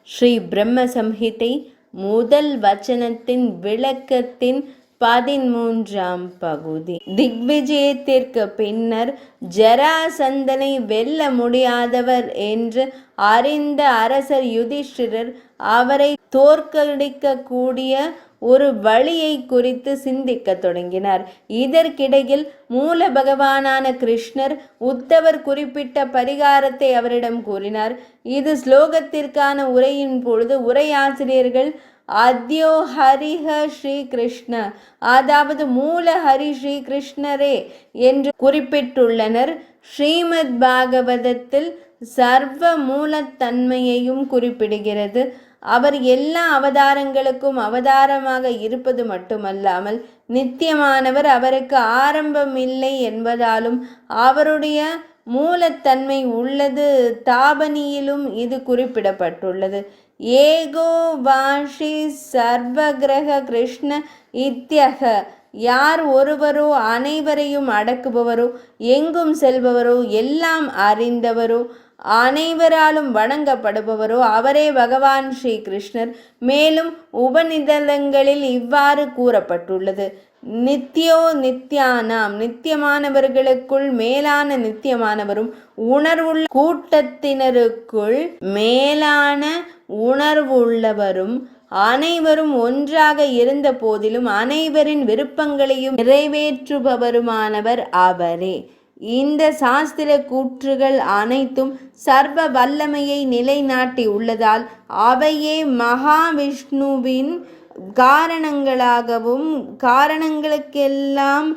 ஸ்ரீ பிரம்ம சம்ஹிதை முதல் வச்சனத்தின் விளக்கத்தின் 13ஆம் பகுதி. திக்விஜயத்திற்கு பின்னர் ஜராசந்தனை வெல்ல முடியாதவர் என்று அறிந்த அரசர் யுதிஷ்டிரர் அவரை தோற்கடிக்கக்கூடிய ஒரு வழியை குறித்து சிந்திக்க தொடங்கினார். இதற்கிடையில் மூல பகவானான கிருஷ்ணர் உத்தவர் குறிப்பிட்ட பரிகாரத்தை அவரிடம் கூறினார். இது ஸ்லோகத்திற்கான உரையின் பொழுது உரையாசிரியர்கள் அத்யோ ஹரிஹ ஸ்ரீ கிருஷ்ண, அதாவது மூல ஹரி ஸ்ரீ கிருஷ்ணரே என்று குறிப்பிட்டுள்ளனர். ஸ்ரீமத் பாகவதத்தில் சர்வ மூலத்தன்மையையும் குறிப்பிடுகிறது. அவர் எல்லா அவதாரங்களுக்கும் அவதாரமாக இருப்பது மட்டுமல்லாமல் நித்தியமானவர், அவருக்கு ஆரம்பமில்லை என்பதாலும் அவருடைய மூலத்தன்மை உள்ளது. தாபனியிலும் இது குறிப்பிடப்பட்டுள்ளது. ஏகோ வாஷி சர்வகிரக கிருஷ்ண இத்யக, யார் ஒருவரோ அனைவரையும் அடக்குபவரோ எங்கும் செல்பவரோ எல்லாம் அறிந்தவரோ அனைவராலும் வணங்கப்படுபவரோ அவரே பகவான் ஸ்ரீ கிருஷ்ணர். மேலும் உபநிடதங்களில் இவ்வாறு கூறப்பட்டுள்ளது. நித்யோ நித்யானாம், நித்தியமானவர்களுக்குள் மேலான நித்தியமானவரும் உணர்வுள்ள கூட்டத்தினருக்குள் மேலான உணர்வுள்ளவரும் அனைவரும் ஒன்றாக இருந்த போதிலும் அனைவரின் விருப்பங்களையும் நிறைவேற்றுபவருமானவர் அவரே. இந்த சாஸ்திர கூற்றுகள் அனைத்தும் சர்வ வல்லமையை நிலைநாட்டி உள்ளதால் அவையே மகாவிஷ்ணுவின் காரணங்களாகவும் காரணங்களுக்கெல்லாம்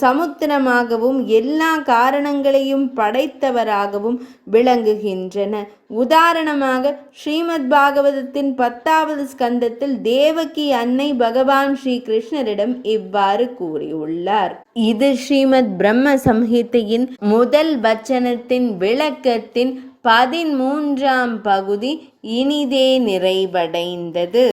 சமுத்திரமாகவும் எல்லா காரணங்களையும் படைத்தவராகவும் விளங்குகின்றன. உதாரணமாக ஸ்ரீமத் பாகவதத்தின் 10வது ஸ்கந்தத்தில் தேவகி அன்னை பகவான் ஸ்ரீ கிருஷ்ணரிடம் இவ்வாறு கூறியுள்ளார். இது ஸ்ரீமத் பிரம்ம சம்ஹிதையின் முதல் வச்சனத்தின் விளக்கத்தின் 13ஆம் பகுதி இனிதே நிறைவடைந்தது.